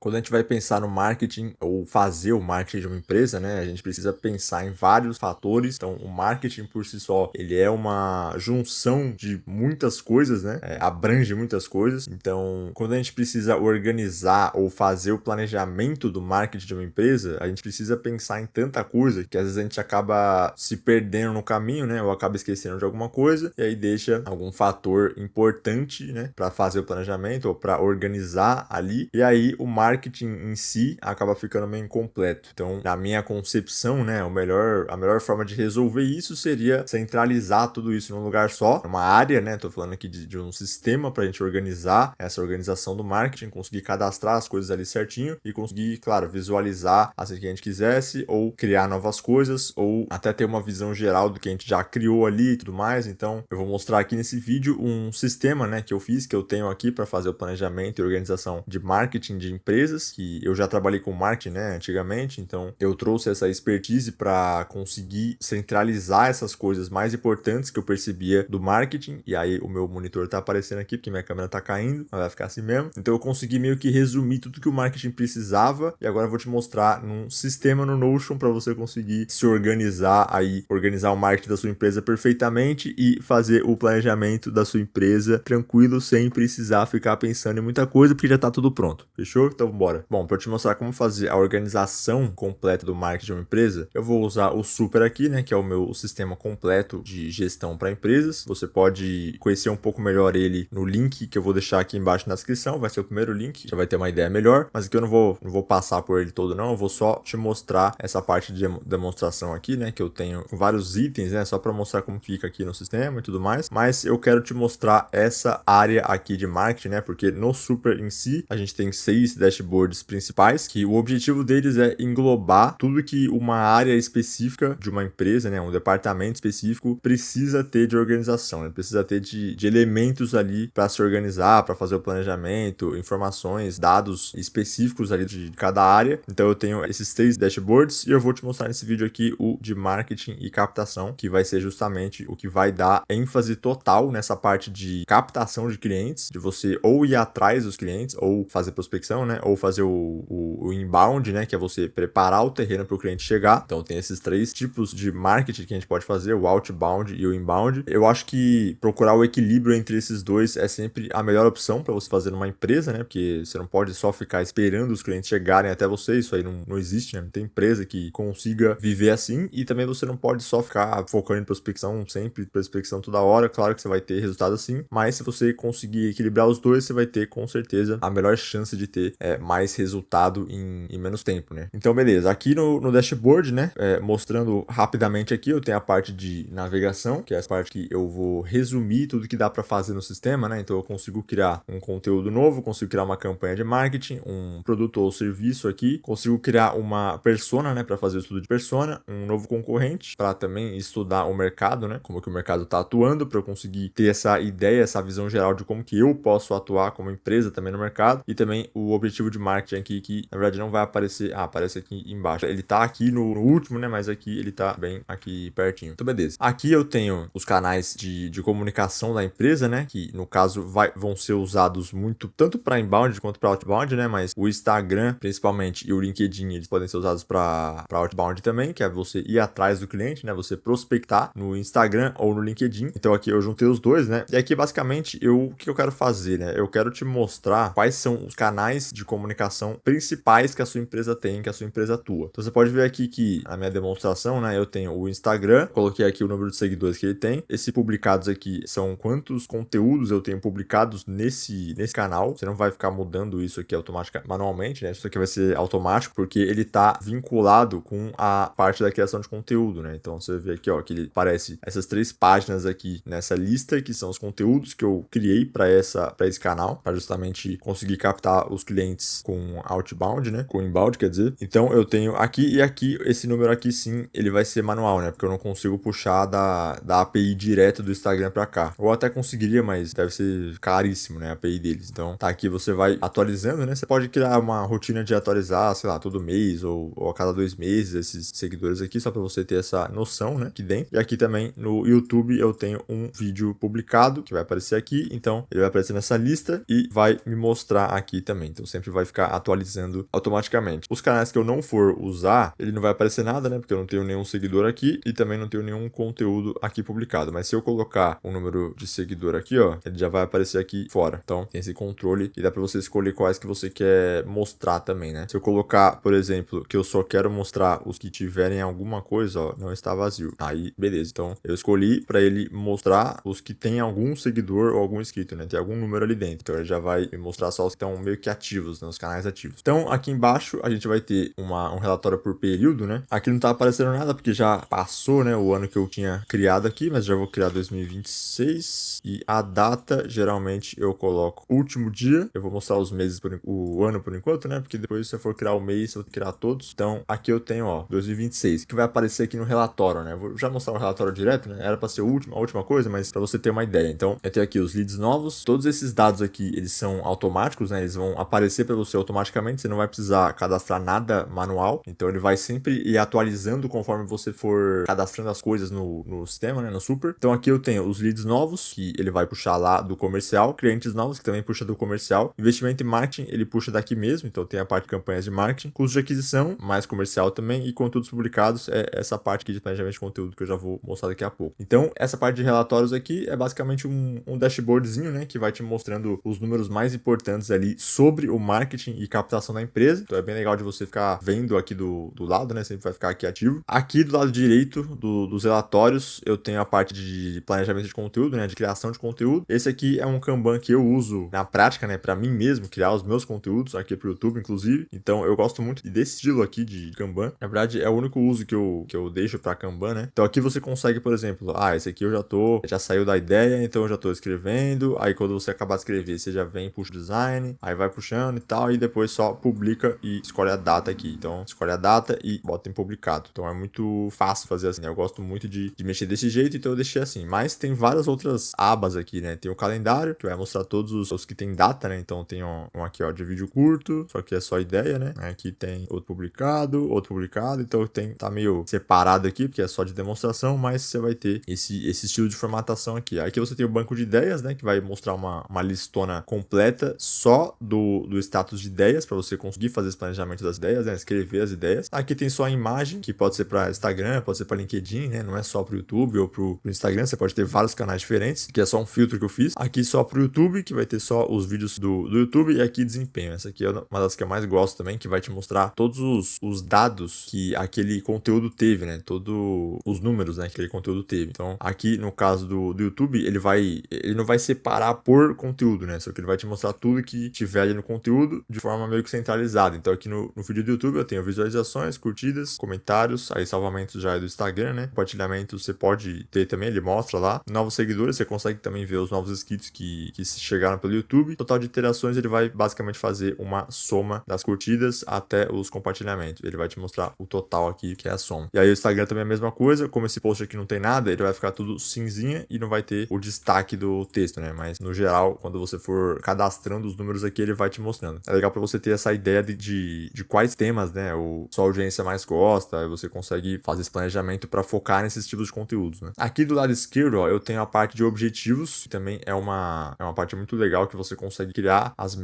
Quando a gente vai pensar no marketing ou fazer o marketing de uma empresa, né, a gente precisa pensar em vários fatores. Então, o marketing por si só, ele é uma junção de muitas coisas, né, abrange muitas coisas. Então, quando a gente precisa organizar ou fazer o planejamento do marketing de uma empresa, a gente precisa pensar em tanta coisa que às vezes a gente acaba se perdendo no caminho, né, ou acaba esquecendo de alguma coisa e aí deixa algum fator importante, né, para fazer o planejamento ou para organizar ali. E aí o marketing em si acaba ficando meio incompleto. Então, na minha concepção, né, a melhor forma de resolver isso seria centralizar tudo isso num lugar só, numa área, né? Tô falando aqui de um sistema para a gente organizar essa organização do marketing, conseguir cadastrar as coisas ali certinho e conseguir, claro, visualizar assim que a gente quisesse, ou criar novas coisas, ou até ter uma visão geral do que a gente já criou ali e tudo mais. Então, eu vou mostrar aqui nesse vídeo um sistema, né, que eu tenho aqui para fazer o planejamento e organização de marketing de empresas, que eu já trabalhei com marketing, né, antigamente, então eu trouxe essa expertise para conseguir centralizar essas coisas mais importantes que eu percebia do marketing. E aí o meu monitor tá aparecendo aqui porque minha câmera tá caindo, mas vai ficar assim mesmo. Então eu consegui meio que resumir tudo que o marketing precisava e agora eu vou te mostrar num sistema no Notion para você conseguir se organizar aí, organizar o marketing da sua empresa perfeitamente e fazer o planejamento da sua empresa tranquilo, sem precisar ficar pensando em muita coisa, porque já tá tudo pronto. Fechou? Então bora. Bom, para te mostrar como fazer a organização completa do marketing de uma empresa, eu vou usar o Super aqui, né, que é o meu sistema completo de gestão para empresas. Você pode conhecer um pouco melhor ele no link que eu vou deixar aqui embaixo na descrição, vai ser o primeiro link, já vai ter uma ideia melhor, mas aqui eu não vou passar por ele todo não, eu vou só te mostrar essa parte de demonstração aqui, né, que eu tenho vários itens, né, só para mostrar como fica aqui no sistema e tudo mais, mas eu quero te mostrar essa área aqui de marketing, né, porque no Super em si, a gente tem 6 dashboards principais, que o objetivo deles é englobar tudo que uma área específica de uma empresa, né, um departamento específico precisa ter de organização, né, precisa ter de elementos ali para se organizar, para fazer o planejamento, informações, dados específicos ali de cada área. Então eu tenho esses 3 dashboards e eu vou te mostrar nesse vídeo aqui o de marketing e captação, que vai ser justamente o que vai dar ênfase total nessa parte de captação de clientes, de você ou ir atrás dos clientes, ou fazer prospecção, né, ou fazer o inbound, né, que é você preparar o terreno para o cliente chegar. Então tem esses 3 tipos de marketing que a gente pode fazer, o outbound e o inbound. Eu acho que procurar o equilíbrio entre esses dois é sempre a melhor opção para você fazer numa empresa, né, porque você não pode só ficar esperando os clientes chegarem até você, isso aí não existe, né, não tem empresa que consiga viver assim, e também você não pode só ficar focando em prospecção sempre, prospecção toda hora. Claro que você vai ter resultado assim, mas se você conseguir equilibrar os dois, você vai ter com certeza a melhor chance de ter mais resultado em menos tempo, né? Então beleza, aqui no dashboard, né, mostrando rapidamente aqui, eu tenho a parte de navegação, que é essa parte que eu vou resumir tudo que dá para fazer no sistema, né? Então eu consigo criar um conteúdo novo, consigo criar uma campanha de marketing, um produto ou serviço aqui, consigo criar uma persona, né, para fazer o estudo de persona, um novo concorrente para também estudar o mercado, né, como que o mercado está atuando, para eu conseguir ter essa ideia, essa visão geral de como que eu posso atuar como empresa também no mercado, e também o objetivo de marketing aqui, que na verdade não vai aparecer, aparece aqui embaixo, ele tá aqui no último, né, mas aqui ele tá bem aqui pertinho. Então beleza, aqui eu tenho os canais de comunicação da empresa, né, que no caso vão ser usados muito tanto para inbound quanto para outbound, né, mas o Instagram principalmente e o LinkedIn, eles podem ser usados para outbound também, que é você ir atrás do cliente, né, você prospectar no Instagram ou no LinkedIn. Então aqui eu juntei os dois, né, e aqui basicamente o que eu quero fazer, né, eu quero te mostrar quais são os canais de comunicação principais que a sua empresa tem, que a sua empresa atua. Então você pode ver aqui que a minha demonstração, né, eu tenho o Instagram, coloquei aqui o número de seguidores que ele tem, esses publicados aqui são quantos conteúdos eu tenho publicados nesse canal. Você não vai ficar mudando isso aqui automaticamente, manualmente, né, isso aqui vai ser automático, porque ele tá vinculado com a parte da criação de conteúdo, né, então você vê aqui, ó, que ele aparece essas 3 páginas aqui nessa lista, que são os conteúdos que eu criei para esse canal, para justamente conseguir captar os clientes com outbound, né, com inbound, quer dizer. Então eu tenho aqui e aqui, esse número aqui sim, ele vai ser manual, né, porque eu não consigo puxar da API direto do Instagram para cá. Ou até conseguiria, mas deve ser caríssimo, né, a API deles. Então tá aqui, você vai atualizando, né, você pode criar uma rotina de atualizar, sei lá, todo mês ou a cada 2 meses esses seguidores aqui, só para você ter essa noção, né, aqui dentro. E aqui também no YouTube eu tenho um vídeo publicado que vai aparecer aqui, então ele vai aparecer nessa lista e vai me mostrar aqui também. Então sempre que vai ficar atualizando automaticamente. Os canais que eu não for usar, ele não vai aparecer nada, né? Porque eu não tenho nenhum seguidor aqui e também não tenho nenhum conteúdo aqui publicado. Mas se eu colocar um número de seguidor aqui, ó, ele já vai aparecer aqui fora. Então tem esse controle e dá para você escolher quais que você quer mostrar também, né? Se eu colocar, por exemplo, que eu só quero mostrar os que tiverem alguma coisa, ó, não está vazio. Aí, beleza. Então eu escolhi para ele mostrar os que tem algum seguidor ou algum inscrito, né? Tem algum número ali dentro. Então ele já vai me mostrar só os que estão meio que ativos, né? Os canais ativos. Então aqui embaixo a gente vai ter um relatório por período, né? Aqui não tá aparecendo nada porque já passou, né? O ano que eu tinha criado aqui, mas já vou criar 2026 e a data geralmente eu coloco último dia. Eu vou mostrar os meses, o ano por enquanto, né? Porque depois se eu for criar o mês, eu vou criar todos. Então aqui eu tenho, ó, 2026, que vai aparecer aqui no relatório, né? Eu vou já mostrar o relatório direto, né? Era para ser a última coisa, mas para você ter uma ideia. Então eu tenho aqui os leads novos. Todos esses dados aqui, eles são automáticos, né? Eles vão aparecer para você automaticamente. Você não vai precisar cadastrar nada manual. Então ele vai sempre ir atualizando conforme você for cadastrando as coisas no sistema, né? No Super. Então aqui eu tenho os leads novos, que ele vai puxar lá do comercial. Clientes novos, que também puxa do comercial. Investimento em marketing, ele puxa daqui mesmo. Então tem a parte de campanhas de marketing. Custo de aquisição, mais comercial também. E conteúdos publicados, é essa parte aqui de planejamento de conteúdo que eu já vou mostrar daqui a pouco. Então essa parte de relatórios aqui é basicamente um dashboardzinho, né? Que vai te mostrando os números mais importantes ali sobre o marketing e captação da empresa. Então é bem legal de você ficar vendo aqui do lado, né? Sempre vai ficar aqui ativo. Aqui do lado direito dos relatórios, eu tenho a parte de planejamento de conteúdo, né? De criação de conteúdo. Esse aqui é um Kanban que eu uso na prática, né? Para mim mesmo, criar os meus conteúdos aqui pro YouTube, inclusive. Então eu gosto muito desse estilo aqui de Kanban. Na verdade, é o único uso que eu deixo para Kanban, né? Então aqui você consegue, por exemplo, esse aqui eu já saiu da ideia, então eu já tô escrevendo. Aí quando você acabar de escrever, você já vem, puxa o design, aí vai puxando e tal, e depois só publica e escolhe a data aqui. Então escolhe a data e bota em publicado. Então é muito fácil fazer assim, né? Eu gosto muito de mexer desse jeito, então eu deixei assim. Mas tem várias outras abas aqui, né? Tem o calendário, que vai mostrar todos os que tem data, né? Então tem um aqui, ó, de vídeo curto, só que é só ideia, né? Aqui tem outro publicado, então tá meio separado aqui, porque é só de demonstração, mas você vai ter esse estilo de formatação aqui. Aqui você tem o banco de ideias, né? Que vai mostrar uma listona completa só do status de ideias, para você conseguir fazer esse planejamento das ideias, né? Escrever as ideias. Aqui tem só a imagem, que pode ser para Instagram, pode ser para LinkedIn, né? Não é só pro YouTube ou pro Instagram, você pode ter vários canais diferentes, que é só um filtro que eu fiz. Aqui só pro YouTube, que vai ter só os vídeos do YouTube, e aqui desempenho. Essa aqui é uma das que eu mais gosto também, que vai te mostrar todos os dados que aquele conteúdo teve, né? Todos os números, né? Que aquele conteúdo teve. Então, aqui no caso do YouTube, ele não vai separar por conteúdo, né? Só que ele vai te mostrar tudo que tiver ali no conteúdo de forma meio que centralizada. Então, aqui no vídeo do YouTube eu tenho visualizações, curtidas, comentários, aí salvamentos já é do Instagram, né? Compartilhamento você pode ter também, ele mostra lá. Novos seguidores, você consegue também ver os novos inscritos que chegaram pelo YouTube. Total de interações, ele vai basicamente fazer uma soma das curtidas até os compartilhamentos. Ele vai te mostrar o total aqui, que é a soma. E aí o Instagram também é a mesma coisa, como esse post aqui não tem nada, ele vai ficar tudo cinzinha e não vai ter o destaque do texto, né? Mas no geral, quando você for cadastrando os números aqui, ele vai te mostrando. É legal para você ter essa ideia de quais temas, né, sua audiência mais gosta, aí você consegue fazer esse planejamento para focar nesses tipos de conteúdos, né? Aqui do lado esquerdo, ó, eu tenho a parte de objetivos, que também é uma parte muito legal que você consegue criar as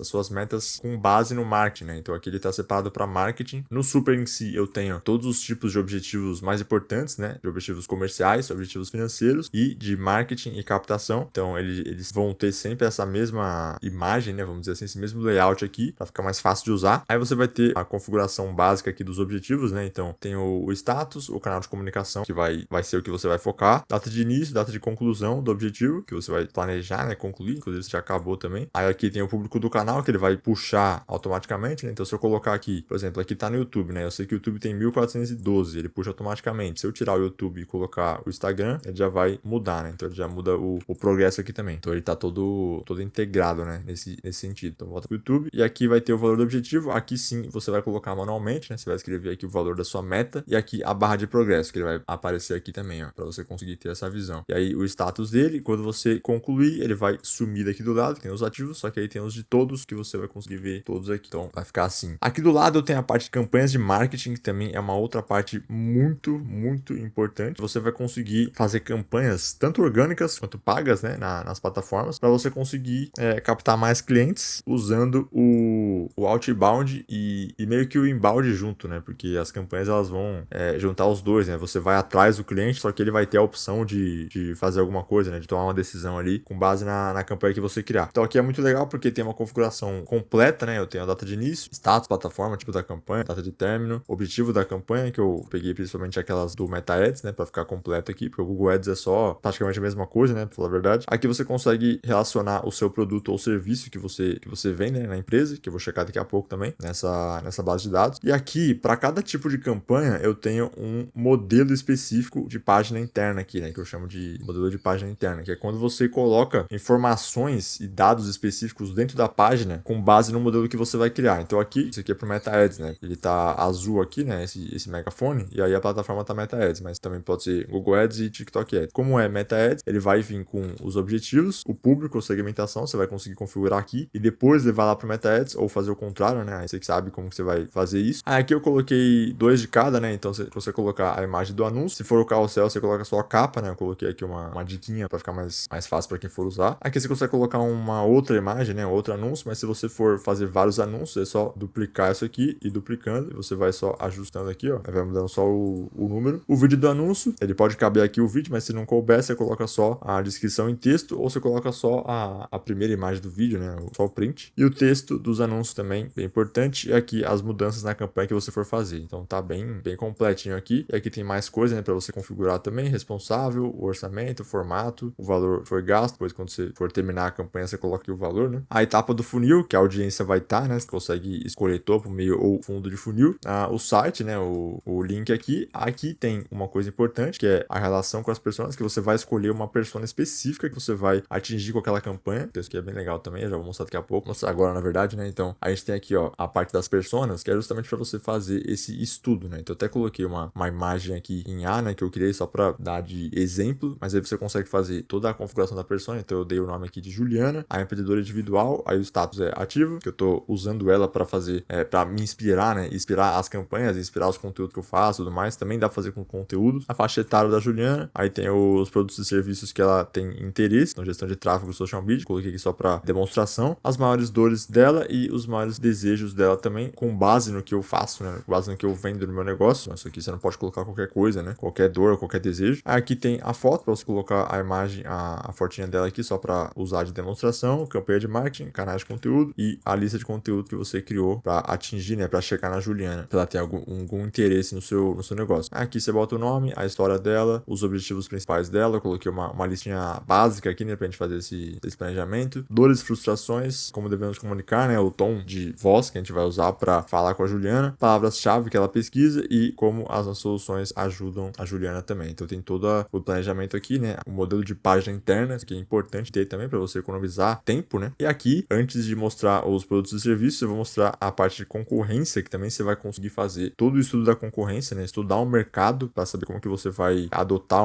suas metas com base no marketing, né? Então aqui ele está separado para marketing. No Super em si, eu tenho todos os tipos de objetivos mais importantes, né? De objetivos comerciais, objetivos financeiros e de marketing e captação. Então eles vão ter sempre essa mesma imagem, né? Vamos dizer assim, esse mesmo layout aqui, para ficar mais fácil de usar. Aí você vai ter a configuração básica aqui dos objetivos, né? Então tem o status, o canal de comunicação, que vai ser o que você vai focar, data de início, data de conclusão do objetivo, que você vai planejar, né? Concluir, inclusive você já acabou também. Aí aqui tem o público do canal, que ele vai puxar automaticamente, né? Então se eu colocar aqui, por exemplo, aqui tá no YouTube, né? Eu sei que o YouTube tem 1412, ele puxa automaticamente. Se eu tirar o YouTube e colocar o Instagram, ele já vai mudar, né? Então ele já muda o progresso aqui também. Então ele tá todo integrado, né? Nesse sentido. Então volta pro YouTube e aqui vai ter o valor do objetivo. Aqui sim você vai colocar manualmente, né? Você vai escrever aqui o valor da sua meta e aqui a barra de progresso, que ele vai aparecer aqui também, ó, para você conseguir ter essa visão. E aí o status dele, quando você concluir, ele vai sumir daqui do lado, tem os ativos, só que aí tem os de todos que você vai conseguir ver todos aqui. Então vai ficar assim. Aqui do lado eu tenho a parte de campanhas de marketing, que também é uma outra parte muito, muito importante. Você vai conseguir fazer campanhas tanto orgânicas quanto pagas, né, nas plataformas, para você conseguir captar mais clientes usando usando o outbound e meio que o inbound junto, né? Porque as campanhas elas vão juntar os dois, né? Você vai atrás do cliente, só que ele vai ter a opção de fazer alguma coisa, né? De tomar uma decisão ali com base na campanha que você criar. Então aqui é muito legal porque tem uma configuração completa, né? Eu tenho a data de início, status, plataforma, tipo da campanha, data de término, objetivo da campanha, que eu peguei principalmente aquelas do Meta Ads, né? Pra ficar completo aqui, porque o Google Ads é só praticamente a mesma coisa, né? Pra falar a verdade. Aqui você consegue relacionar o seu produto ou serviço que você vende, né, na empresa, que eu vou checar daqui a pouco também, nessa base de dados. E aqui, para cada tipo de campanha, eu tenho um modelo específico de página interna aqui, né? Que eu chamo de modelo de página interna, que é quando você coloca informações e dados específicos dentro da página com base no modelo que você vai criar. Então aqui, isso aqui é pro Meta Ads, né? Ele tá azul aqui, né? Esse megafone, e aí a plataforma tá Meta Ads, mas também pode ser Google Ads e TikTok Ads. Como é Meta Ads, ele vai vir com os objetivos, o público, a segmentação, você vai conseguir configurar aqui e depois levar lá pro Meta Ads ou fazer o contrário, né? Aí você que sabe como que você vai fazer isso. Aí aqui eu coloquei 2 de cada, né? Então se você colocar a imagem do anúncio, se for o carrossel, você coloca só a capa, né? Eu coloquei aqui uma diquinha para ficar mais fácil para quem for usar. Aqui você consegue colocar uma outra imagem, né? Outro anúncio, mas se você for fazer vários anúncios, é só duplicar isso aqui e duplicando, e você vai só ajustando aqui, ó. Aí vai mudando só o número. O vídeo do anúncio, ele pode caber aqui o vídeo, mas se não couber, você coloca só a descrição em texto ou você coloca só a primeira imagem do vídeo, né? Só o print. E o texto dos anúncios também, bem importante. E aqui as mudanças na campanha que você for fazer. Então tá bem completinho aqui. E aqui tem mais coisa, né? Para você configurar também. Responsável, o orçamento, o formato, o valor foi gasto. Depois quando você for terminar a campanha, você coloca aqui o valor, né? A etapa do funil, que a audiência vai estar, né? Você consegue escolher topo, meio ou fundo de funil. O site, né? O link aqui. Aqui tem uma coisa importante, que é a relação com as pessoas, que você vai escolher uma persona específica que você vai atingir com aquela campanha. Então isso aqui é bem legal também, eu já vou mostrar daqui a pouco. Mostrar agora, na verdade, né? Então a gente tem aqui, ó, a parte das personas, que é justamente para você fazer esse estudo, né? Então eu até coloquei uma imagem aqui em A, né? Que eu criei só para dar de exemplo, mas aí você consegue fazer toda a configuração da persona. Então eu dei o nome aqui de Juliana, a empreendedora individual, aí o status é ativo, que eu tô usando ela para fazer, para me inspirar, né? Inspirar as campanhas, inspirar os conteúdos que eu faço e tudo mais. Também dá pra fazer com conteúdos. A faixa etária da Juliana, aí tem os produtos e serviços que ela tem interesse, então gestão de tráfego, social media, coloquei aqui só para demonstração, as maiores dores dela e os maiores desejos dela também, com base no que eu faço, né? Com base no que eu vendo no meu negócio. Isso aqui você não pode colocar qualquer coisa, né? Qualquer dor, qualquer desejo. Aqui tem a foto, para você colocar a imagem, a fotinha dela aqui, só para usar de demonstração, campanha de marketing, canais de conteúdo e a lista de conteúdo que você criou para atingir, né? Para chegar na Juliana, para ela ter algum interesse no seu negócio. Aqui você bota o nome, a história dela, os objetivos principais dela. Eu coloquei uma listinha básica aqui, né, pra gente fazer esse planejamento. Dores e frustrações, como devemos comunicar, né, o tom de voz que a gente vai usar para falar com a Juliana, palavras-chave que ela pesquisa e como as nossas soluções ajudam a Juliana também. Então tem todo o planejamento aqui, né, o modelo de página interna, que é importante ter também para você economizar tempo, né. E aqui, antes de mostrar os produtos e serviços, eu vou mostrar a parte de concorrência, que também você vai conseguir fazer todo o estudo da concorrência, né, estudar o mercado para saber como que você vai adotar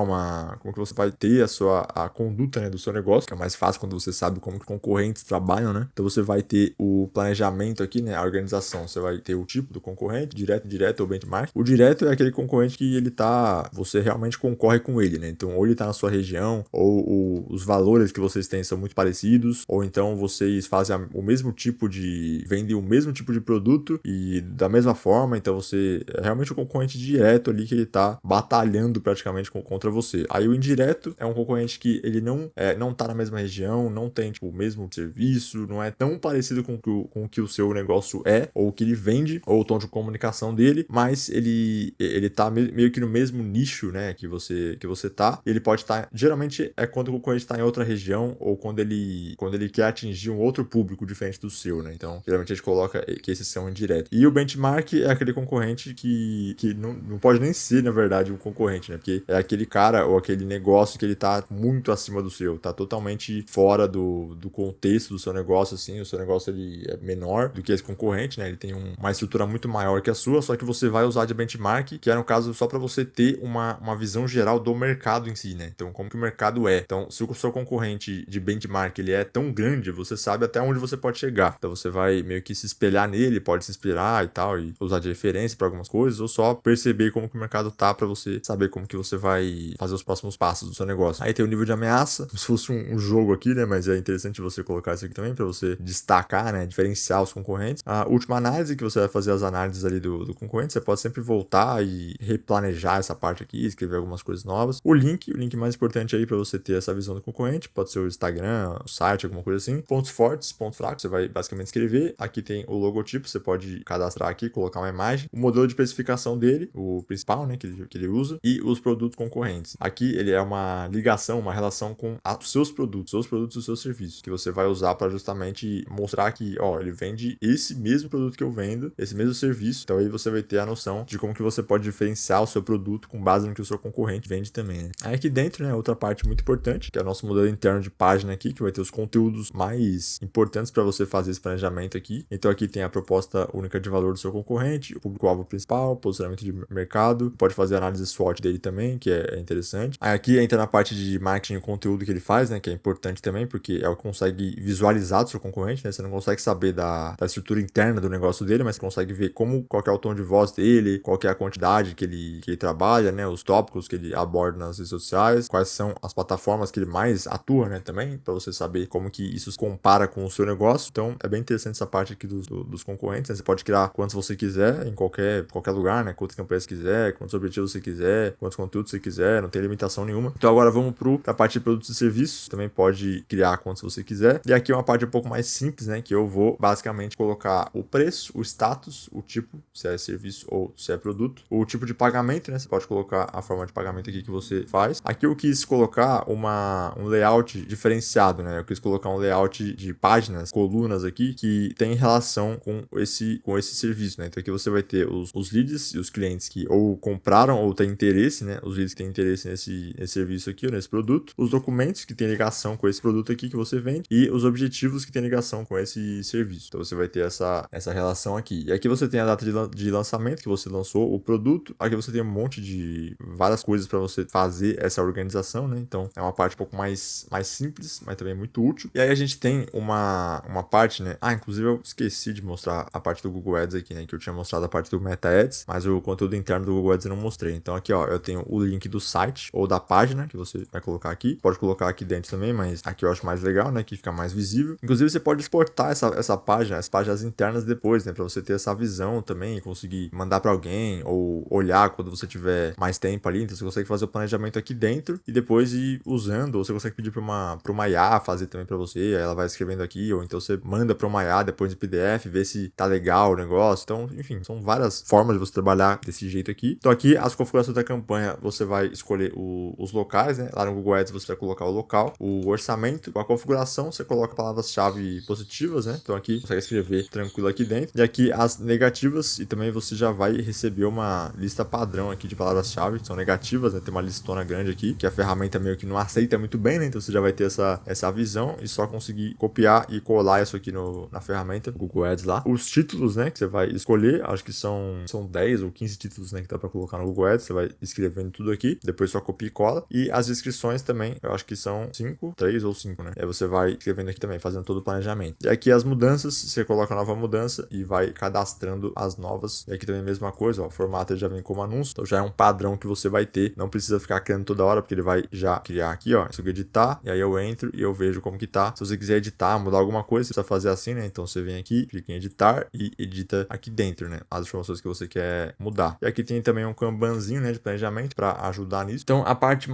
como que você vai ter a conduta, né, do seu negócio, que é mais fácil quando você sabe como que concorrentes trabalham, né? Então você vai ter o planejamento aqui, né, a organização, você vai ter o tipo do concorrente, direto ou benchmark. O direto é aquele concorrente que você realmente concorre com ele, né? Então ou ele tá na sua região, ou os valores que vocês têm são muito parecidos, ou então vocês fazem vendem o mesmo tipo de produto e da mesma forma, então você é realmente um concorrente direto ali que ele tá batalhando praticamente contra você. Aí o indireto é um concorrente que ele não tá na mesma região, não tem tipo, o mesmo serviço, não é tão parecido com o que o seu negócio é, ou o que ele vende, ou o tom de comunicação dele, mas ele tá meio que no mesmo nicho, né, que você tá. Ele pode estar, geralmente é quando o concorrente tá em outra região, ou quando ele quer atingir um outro público diferente do seu, né, então geralmente a gente coloca que esses são indiretos. E o benchmark é aquele concorrente que não pode nem ser, na verdade, um concorrente, né, porque é aquele cara ou aquele negócio que ele tá muito acima do seu, tá totalmente fora do contexto do seu negócio, assim, o seu negócio ele é menor do que esse concorrente, né, ele tem uma estrutura muito maior que a sua, só que você vai usar de benchmark, que é no caso só para você ter uma visão geral do mercado em si, né, então como que o mercado é. Então se o seu concorrente de benchmark ele é tão grande, você sabe até onde você pode chegar, então você vai meio que se espelhar nele, pode se inspirar e tal, e usar de referência para algumas coisas, ou só perceber como que o mercado tá para você saber como que você vai fazer os próximos passos do seu negócio. Aí tem o nível de ameaça, como se fosse um jogo aqui, né? Mas é interessante você colocar isso aqui também para você destacar, né, diferenciar os concorrentes. A última análise que você vai fazer as análises ali do concorrente, você pode sempre voltar e replanejar essa parte aqui, escrever algumas coisas novas. O link mais importante aí para você ter essa visão do concorrente, pode ser o Instagram, o site, alguma coisa assim. Pontos fortes, pontos fracos, você vai basicamente escrever. Aqui tem o logotipo, você pode cadastrar aqui, colocar uma imagem. O modelo de precificação dele, o principal, né, que ele usa, e os produtos concorrentes. Aqui ele é uma ligação, uma relação com os seus produtos e os seus serviços, que você vai usar para justamente mostrar que, ó, ele vende esse mesmo produto que eu vendo, esse mesmo serviço. Então aí você vai ter a noção de como que você pode diferenciar o seu produto com base no que o seu concorrente vende também, né? Aí aqui dentro, né, outra parte muito importante, que é o nosso modelo interno de página aqui, que vai ter os conteúdos mais importantes para você fazer esse planejamento aqui. Então aqui tem a proposta única de valor do seu concorrente, o público-alvo principal, posicionamento de mercado, pode fazer a análise SWOT dele também, que é interessante. Aí aqui entra na parte de marketing e conteúdo que ele faz, né, que é importante também, porque é o que consegue visualizar do seu concorrente, né? Você não consegue saber da estrutura interna do negócio dele, mas você consegue ver qual que é o tom de voz dele, qual que é a quantidade que ele trabalha, né, os tópicos que ele aborda nas redes sociais, quais são as plataformas que ele mais atua, né, também, para você saber como que isso se compara com o seu negócio. Então, é bem interessante essa parte aqui dos concorrentes, né? Você pode criar quantos você quiser, em qualquer lugar, né, quantas campanhas você quiser, quantos objetivos você quiser, quantos conteúdos você quiser, não tem limitação nenhuma. Então, agora vamos para a parte de produtos e serviços, também pode criar quantos você quiser. E aqui é uma parte um pouco mais simples, né, que eu vou basicamente colocar o preço, o status, o tipo, se é serviço ou se é produto, o tipo de pagamento, né, você pode colocar a forma de pagamento aqui que você faz. Aqui eu quis colocar um layout diferenciado, né, eu quis colocar um layout de páginas, colunas aqui, que tem relação com esse serviço, né. Então aqui você vai ter os leads e os clientes que ou compraram ou têm interesse, né, os leads que têm interesse nesse serviço aqui, ou nesse produto, os documentos que têm ligação com esse produto aqui que você vende e os objetivos que têm ligação com esse serviço. Então você vai ter essa relação aqui. E aqui você tem a data de lançamento que você lançou o produto. Aqui você tem um monte de várias coisas para você fazer essa organização, né? Então é uma parte um pouco mais simples, mas também muito útil. E aí a gente tem uma parte, né? Inclusive eu esqueci de mostrar a parte do Google Ads aqui, né? Que eu tinha mostrado a parte do Meta Ads, mas o conteúdo interno do Google Ads eu não mostrei. Então aqui, ó, eu tenho o link do site ou da página que você vai colocar aqui. Pode colocar aqui dentro também, mas aqui eu acho mais legal, né? Que fica mais visível. Inclusive você pode exportar essa página, as páginas internas depois, né? Para você ter essa visão também, conseguir mandar para alguém ou olhar quando você tiver mais tempo ali. Então você consegue fazer o planejamento aqui dentro e depois ir usando, ou você consegue pedir para uma IA fazer também para você, aí ela vai escrevendo aqui, ou então você manda para uma IA depois em PDF, ver se tá legal o negócio. Então, enfim, são várias formas de você trabalhar desse jeito aqui. Então aqui as configurações da campanha, você vai escolher os locais, né? Lá no Google Ads você vai colocar o local, o orçamento, a configuração, você coloca palavras-chave positivas, né? Então aqui você consegue escrever tranquilo aqui dentro. E aqui as negativas, e também você já vai receber uma lista padrão aqui de palavras-chave, que são negativas, né? Tem uma listona grande aqui, que a ferramenta meio que não aceita muito bem, né? Então você já vai ter essa visão e só conseguir copiar e colar isso aqui na ferramenta Google Ads lá. Os títulos, né? Que você vai escolher, acho que são 10 ou 15 títulos, né? Que dá pra colocar no Google Ads, você vai escrevendo tudo aqui, depois só copia e cola. E as descrições também, eu acho que são 3 ou 5, né? Aí você vai escrevendo aqui também, fazendo todo o planejamento. E aqui as mudanças, você coloca a nova mudança e vai cadastrando as novas. E aqui também a mesma coisa, ó, o formato já vem como anúncio, então já é um padrão que você vai ter, não precisa ficar criando toda hora, porque ele vai já criar aqui, ó, se eu editar, e aí eu entro e eu vejo como que tá. Se você quiser editar, mudar alguma coisa, você precisa fazer assim, né? Então você vem aqui, clica em editar e edita aqui dentro, né? As informações que você quer mudar. E aqui tem também um Kanbanzinho, né, de planejamento para ajudar nisso. Então as partes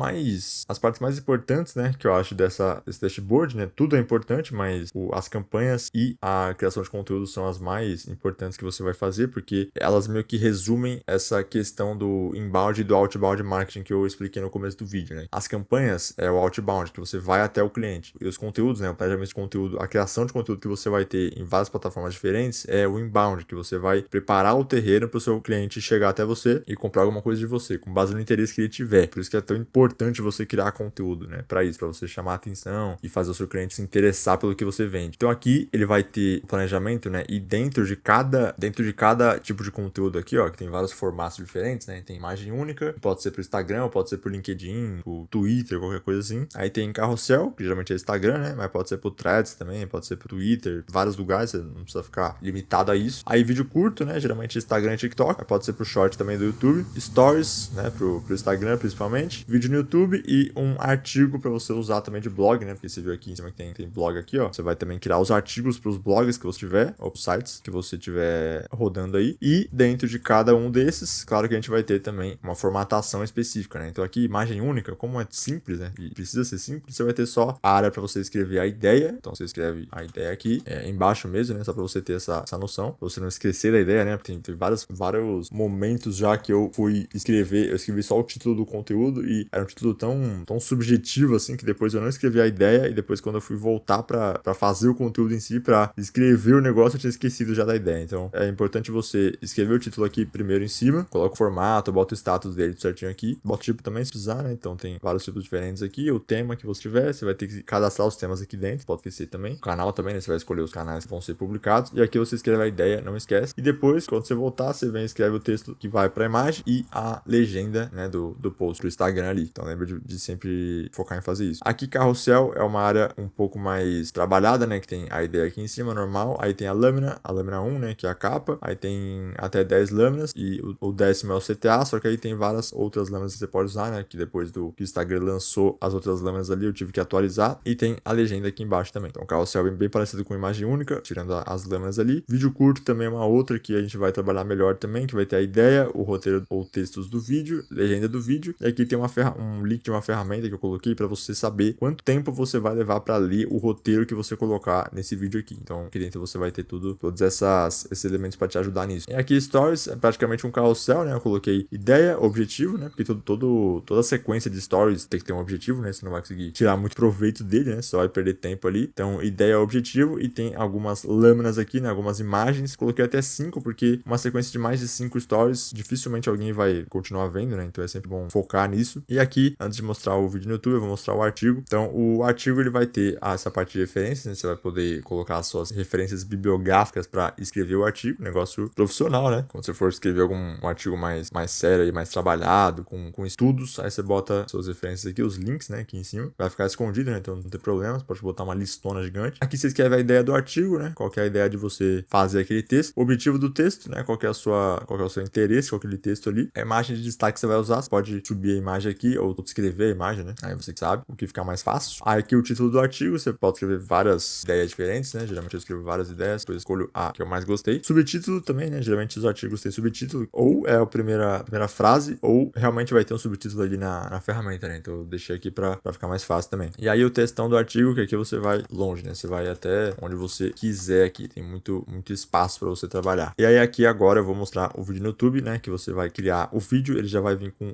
mais importantes, né, que eu acho desse dashboard, né, tudo é importante, mas as campanhas e a criação de conteúdo são as mais importantes que você vai fazer, porque elas meio que resumem essa questão do inbound e do outbound marketing que eu expliquei no começo do vídeo, né? As campanhas é o outbound, que você vai até o cliente. E os conteúdos, né, o planejamento de conteúdo, a criação de conteúdo que você vai ter em várias plataformas diferentes é o inbound, que você vai preparar o terreno para o seu cliente chegar até você e comprar alguma coisa de você, com base no interesse que ele tiver. Por isso que é tão importante você criar conteúdo, né? Para isso, para você chamar a atenção e fazer o seu cliente se interessar pelo que você vende. Então aqui ele vai ter o planejamento, né? E dentro de cada tipo de conteúdo aqui, ó, que tem vários formatos diferentes, né? Tem imagem única, pode ser pro Instagram, pode ser pro LinkedIn, pro Twitter, qualquer coisa assim. Aí tem carrossel, que geralmente é Instagram, né? Mas pode ser pro Threads também, pode ser pro Twitter, vários lugares, você não precisa ficar limitado a isso. Aí vídeo curto, né? Geralmente Instagram e TikTok, pode ser pro Short também do YouTube, Stories, né? Pro Instagram principalmente, vídeo no YouTube e um artigo para você usar também de blog, né? Porque você viu aqui em cima que tem blog aqui, ó. Você vai também criar os artigos para os blogs que você tiver, ou sites que você tiver rodando aí. E dentro de cada um desses, claro que a gente vai ter também uma formatação específica, né? Então aqui, imagem única, como é simples, né? E precisa ser simples, você vai ter só a área para você escrever a ideia. Então você escreve a ideia aqui, embaixo mesmo, né? Só para você ter essa noção, pra você não esquecer da ideia, né? Tem vários momentos já que eu fui escrever, eu escrevi só o título do conteúdo e era um título tão subjetivo assim que depois eu não escrevi a ideia e depois quando eu fui voltar para fazer o conteúdo em si, para escrever o negócio, eu tinha esquecido já da ideia. Então é importante você escrever o título aqui primeiro em cima, coloca o formato, bota o status dele certinho aqui, bota o tipo também se precisar, né? Então tem vários tipos diferentes aqui, o tema que você tiver, você vai ter que cadastrar os temas aqui dentro, pode esquecer também. O canal também, né? Você vai escolher os canais que vão ser publicados e aqui você escreve a ideia, não esquece. E depois, quando você voltar, você vem e escreve o texto que vai para a imagem e a legenda, né, do post do Instagram ali. Então lembra de sempre focar em fazer isso. Aqui carrossel é uma área um pouco mais trabalhada, né, que tem a ideia aqui em cima, normal. Aí tem a lâmina 1, né, que é a capa. Aí tem até 10 lâminas e o 10º é o CTA, só que aí tem várias outras lâminas que você pode usar, né, que depois do que o Instagram lançou as outras lâminas ali, eu tive que atualizar. E tem a legenda aqui embaixo também. Então carrossel é bem parecido com imagem única, tirando as lâminas ali. Vídeo curto também é uma outra que a gente vai trabalhar melhor também, que vai ter a ideia, o roteiro ou textos do vídeo, legenda do vídeo. E aqui tem um link de uma ferramenta que eu coloquei para você saber quanto tempo você vai levar para ler o roteiro que você colocar nesse vídeo aqui. Então aqui dentro você vai ter todos esses elementos para te ajudar nisso. E aqui stories é praticamente um carrossel, né? Eu coloquei ideia, objetivo, né? Porque toda sequência de stories tem que ter um objetivo, né? Você não vai conseguir tirar muito proveito dele, né? Só vai perder tempo ali. Então ideia, objetivo e tem algumas lâminas aqui, né? Algumas imagens. Coloquei até 5 porque uma sequência de mais de 5 stories dificilmente alguém vai continuar vendo, né? Então é sempre bom focar nisso. E aqui, antes de mostrar o vídeo no YouTube, eu vou mostrar o artigo. Então o artigo ele vai ter essa parte de referências, né? Você vai poder colocar as suas referências bibliográficas para escrever o artigo, negócio profissional, né? Quando você for escrever um artigo mais sério e mais trabalhado, com estudos, aí você bota suas referências aqui, os links, né? Aqui em cima. Vai ficar escondido, né? Então não tem problema, você pode botar uma listona gigante. Aqui você escreve a ideia do artigo, né? Qual que é a ideia de você fazer aquele texto, o objetivo do texto, né? Qual que é o seu interesse com aquele texto ali. A imagem de destaque que você vai usar, você pode subir a imagem aqui ou escrever a imagem, né? Aí você sabe o que fica mais fácil. Aí aqui o título do artigo, você pode escrever várias ideias diferentes, né? Geralmente eu escrevo várias ideias, depois escolho a que eu mais gostei. Subtítulo também, né? Geralmente os artigos têm subtítulo, ou é a primeira frase, ou realmente vai ter um subtítulo ali na ferramenta, né? Então eu deixei aqui pra ficar mais fácil também. E aí o textão do artigo, que aqui você vai longe, né? Você vai até onde você quiser aqui, tem muito espaço para você trabalhar. E aí aqui agora eu vou mostrar o vídeo no YouTube, né, que você vai criar o vídeo, ele já vai vir com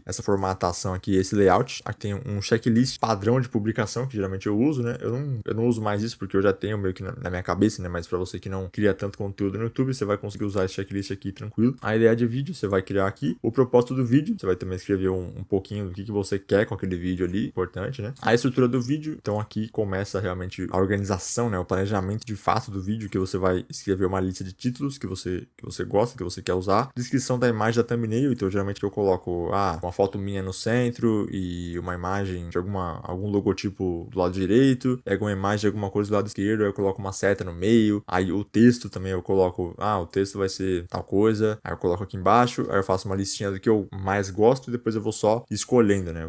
essa formatação aqui, esse layout. Aqui tem um checklist padrão de publicação que geralmente eu uso, né? Eu não uso mais isso porque eu já tenho meio que na minha cabeça, né? Mas para você que não cria tanto conteúdo no YouTube, você vai conseguir usar esse checklist aqui tranquilo. A ideia de vídeo, você vai criar aqui o propósito do vídeo, você vai também escrever um pouquinho do que você quer com aquele vídeo ali, importante, né? A estrutura do vídeo, então aqui começa realmente a organização, né? O planejamento de fato do vídeo, que você vai escrever uma lista de títulos que você gosta, que você quer usar. Descrição da imagem da thumbnail, então geralmente eu coloco uma foto minha no centro e uma imagem de algum logotipo do lado direito, alguma imagem de alguma coisa do lado esquerdo, aí eu coloco uma seta no meio. Aí o texto também eu coloco, o texto vai ser tal coisa, aí eu coloco aqui embaixo, aí eu faço uma listinha do que eu mais gosto e depois eu vou só escolhendo, né?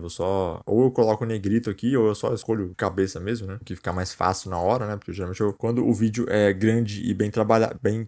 Ou eu coloco negrito aqui, ou eu só escolho cabeça mesmo, né? Que fica mais fácil na hora, né? Porque geralmente quando o vídeo é grande e bem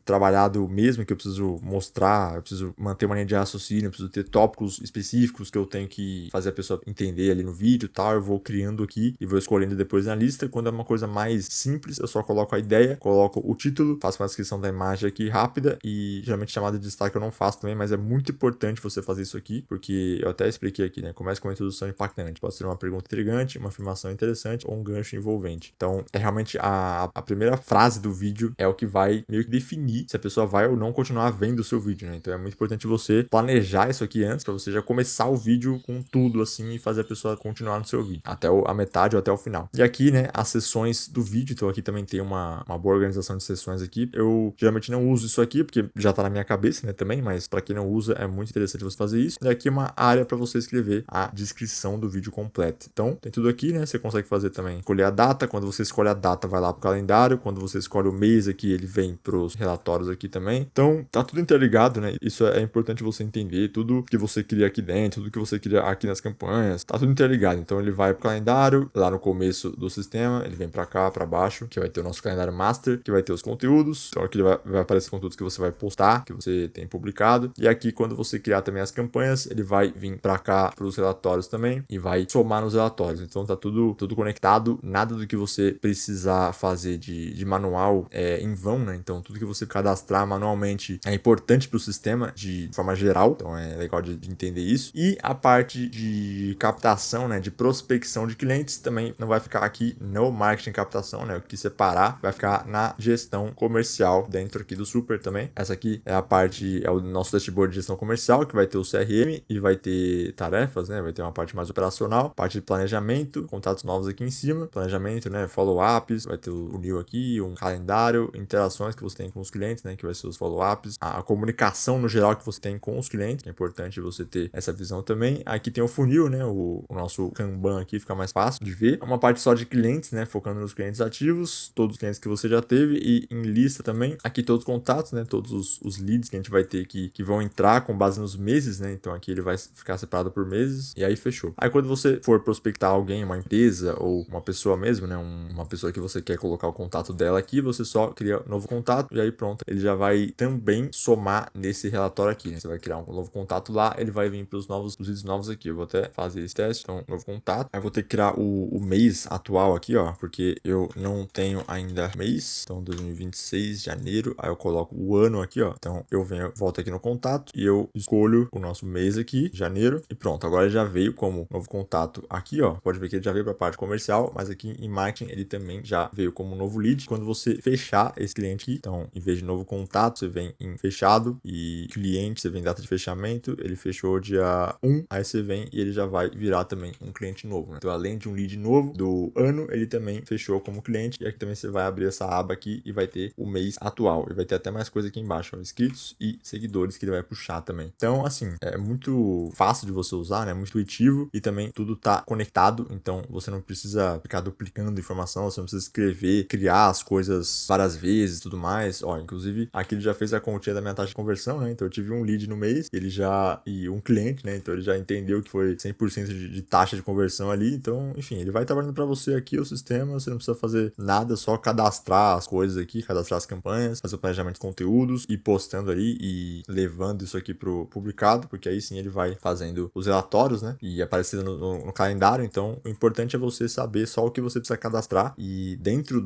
trabalhado mesmo, que eu preciso mostrar, eu preciso manter uma linha de raciocínio, eu preciso ter tópicos específicos que eu tenho que fazer a pessoa entender ali no vídeo e tal, eu vou criando aqui e vou escolhendo depois na lista. Quando é uma coisa mais simples, eu só coloco a ideia, coloco o título, faço uma descrição da imagem aqui rápida e geralmente chamada de destaque eu não faço também, mas é muito importante você fazer isso aqui, porque eu até expliquei aqui, né? Começa com uma introdução impactante, pode ser uma pergunta intrigante, uma afirmação interessante ou um gancho envolvente. Então, é realmente a primeira frase do vídeo é o que vai meio que definir se a pessoa vai ou não continuar vendo o seu vídeo, né? Então, é muito importante você planejar isso aqui antes, para você já começar o vídeo com tudo assim e fazer a pessoa continuar no seu vídeo, até a metade ou até o final. E aqui, né, as sessões do vídeo, então aqui também tem uma boa organização de sessões aqui. Eu geralmente não uso isso aqui, porque já tá na minha cabeça, né, também, mas para quem não usa, é muito interessante você fazer isso. E aqui uma área para você escrever a descrição do vídeo completo. Então, tem tudo aqui, né, você consegue fazer também, escolher a data, quando você escolhe a data, vai lá pro calendário, quando você escolhe o mês aqui, ele vem pros relatórios aqui também. Então, tá tudo interligado, né, isso é importante você entender, tudo que você cria aqui dentro, tudo que você cria aqui nas campanhas, tá tudo interligado. Então, ele vai pro calendário, lá no começo do sistema, ele vem pra cá, para baixo, que vai ter o nosso calendário master, que vai ter os conteúdos. Então aqui vai aparecer conteúdos que você vai postar, que você tem publicado. E aqui, quando você criar também as campanhas, ele vai vir para cá para os relatórios também e vai somar nos relatórios. Então tá tudo conectado, nada do que você precisar fazer de manual é em vão, né? Então tudo que você cadastrar manualmente é importante para o sistema de forma geral. Então é legal de entender isso. E a parte de captação, né, de prospecção de clientes também não vai ficar aqui no marketing captação, né? O que separar vai ficar na gestão comercial dentro aqui do Super também. Essa aqui é a parte, é o nosso dashboard de gestão comercial, que vai ter o CRM e vai ter tarefas, né? Vai ter uma parte mais operacional, parte de planejamento, contatos novos aqui em cima, planejamento, né? Follow-ups, vai ter o new aqui, um calendário, interações que você tem com os clientes, né? Que vai ser os follow-ups, a comunicação no geral que você tem com os clientes, é importante você ter essa visão também. Aqui tem o funil, né? O nosso Kanban aqui fica mais fácil de ver. É uma parte só de clientes, né? Focando nos clientes ativos, todos os clientes que você já teve e em lista também. Aqui todos os contatos, né? Todos os leads que a gente vai ter que vão entrar com base nos meses, né? Então aqui ele vai ficar separado por meses e aí fechou. Aí quando você for prospectar alguém, uma empresa ou uma pessoa mesmo, né? Uma pessoa que você quer colocar o contato dela aqui, você só cria um novo contato e aí pronto. Ele já vai também somar nesse relatório aqui, né? Você vai criar um novo contato lá, ele vai vir para os leads novos aqui. Eu vou até fazer esse teste, então novo contato. Aí eu vou ter que criar o mês atual aqui, ó, porque eu não tenho ainda mês. Então 2026, janeiro. Aí eu coloco o ano aqui, ó. Então eu volto aqui no contato e eu escolho o nosso mês aqui, janeiro, e pronto. Agora ele já veio como novo contato aqui, ó. Pode ver que ele já veio para a parte comercial, mas aqui em marketing ele também já veio como novo lead. Quando você fechar esse cliente aqui, então em vez de novo contato, você vem em fechado e cliente, você vem em data de fechamento, ele fechou dia 1, aí você vem e ele já vai virar também um cliente novo, né? Então além de um lead novo do ano, ele também fechou como cliente e aqui também você vai abrir essa aba aqui e vai ter o mês atual e vai ter até mais coisa aqui embaixo, ó, inscritos e seguidores que ele vai puxar também. Então assim, é muito fácil de você usar, né? Muito intuitivo e também tudo tá conectado, então você não precisa ficar duplicando informação, você não precisa escrever, criar as coisas várias vezes e tudo mais. Ó, inclusive aqui ele já fez a continha da minha taxa de conversão, né? Então eu tive um lead no mês, e um cliente, né? Então ele já entendeu que foi 100% de taxa de conversão ali. Então, enfim, ele vai trabalhando para você aqui o sistema, você não precisa fazer nada, só cadastrar as coisas aqui, cadastrar as campanhas, fazer o planejamento de conteúdos e postando ali e levando isso aqui pro publicado, porque aí sim ele vai fazendo os relatórios, né? E aparecendo no calendário. Então, o importante é você saber só o que você precisa cadastrar e dentro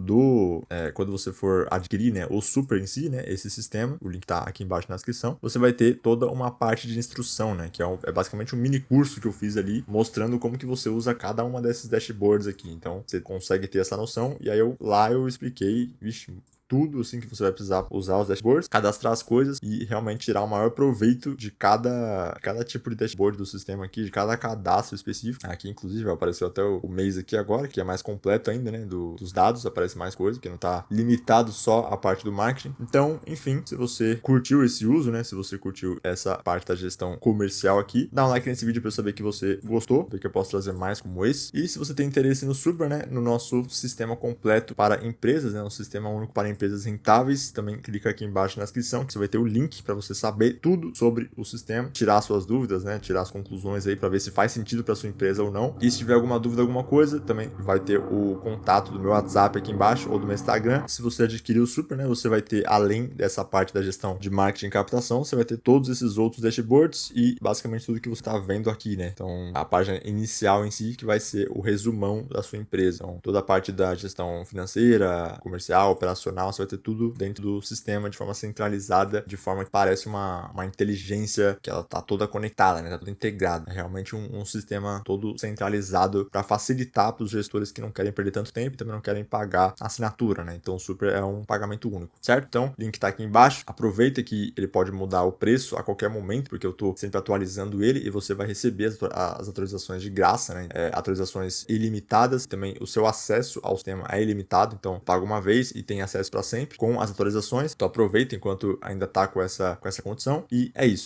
quando você for adquirir, né, o Super em si, né, esse sistema, o link tá aqui embaixo na descrição, você vai ter toda uma parte de instrução, né, que é basicamente um mini curso que eu fiz ali, mostrando como que você usa cada uma desses dashboards aqui. Então, você consegue ter essa noção, e aí eu expliquei, vixe, tudo assim que você vai precisar usar os dashboards, cadastrar as coisas e realmente tirar o maior proveito de cada tipo de dashboard do sistema aqui, de cada cadastro específico. Aqui, inclusive, vai aparecer até o mês aqui agora, que é mais completo ainda, né, dos dados, aparece mais coisa, que não tá limitado só a parte do marketing. Então, enfim, se você curtiu esse uso, né, se você curtiu essa parte da gestão comercial aqui, dá um like nesse vídeo para eu saber que você gostou, porque eu posso trazer mais como esse. E se você tem interesse no Super, né, no nosso sistema completo para empresas, né, um sistema único para empresas rentáveis, também clica aqui embaixo na descrição que você vai ter o link para você saber tudo sobre o sistema, tirar suas dúvidas, né, tirar as conclusões aí para ver se faz sentido para sua empresa ou não. E se tiver alguma dúvida, alguma coisa, também vai ter o contato do meu WhatsApp aqui embaixo ou do meu Instagram. Se você adquirir o Super, né, você vai ter, além dessa parte da gestão de marketing e captação, você vai ter todos esses outros dashboards e basicamente tudo que você está vendo aqui, né? Então, a página inicial em si que vai ser o resumão da sua empresa. Então, toda a parte da gestão financeira, comercial, operacional, você vai ter tudo dentro do sistema de forma centralizada, de forma que parece uma inteligência que ela tá toda conectada, né? Tá toda integrada. É realmente um sistema todo centralizado para facilitar para os gestores que não querem perder tanto tempo e também não querem pagar assinatura, né? Então o Super é um pagamento único, certo? Então, link tá aqui embaixo. Aproveita que ele pode mudar o preço a qualquer momento, porque eu tô sempre atualizando ele e você vai receber as atualizações de graça, né? Atualizações ilimitadas. Também o seu acesso ao sistema é ilimitado, então paga uma vez e tem acesso para sempre com as atualizações. Então aproveita enquanto ainda tá com essa condição e é isso.